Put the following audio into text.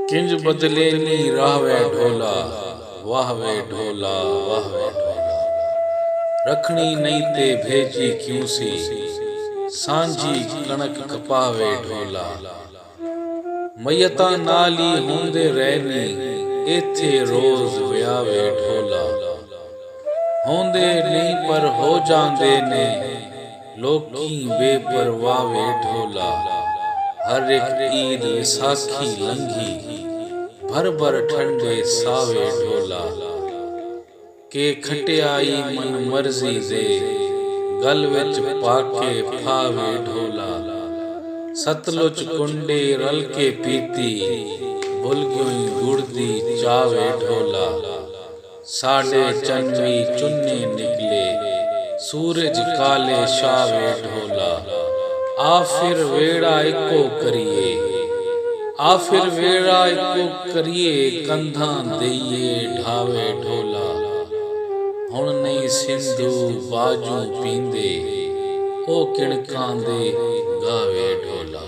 किंज बदले नी राहवे ढोला, वाहवे ढोला वाहवे ढोला। रखनी नहीं ते भेजी क्यों सी, सांझी कणक कपावे ढोला। मयता नाली होंदे रहनी, इत्थे रोज व्यावे ढोला। होंदे नहीं पर हो जांदे ने, लोकी बेपरवावे ढोला। हर एक ईद विसाखी लंघी, भर भर ठंडे सावे ढोला। के खटियाई मन मर्जी दे, गल विच पाके फावे ढोला। सतलुज कुंडे रल के पीती, भुल गई गुड़ दी चावे ढोला। साडे चन्वी चुन्ने निकले, सूरज काले शावे ढोला। आ फिर वेड़ा इको करिए, आ फिर वेड़ा इको करिए, कंधां देइए ढावे ढोला। हुण नहीं सिंधु बाजू पींदे, ओ किणकां दे गावे ढोला।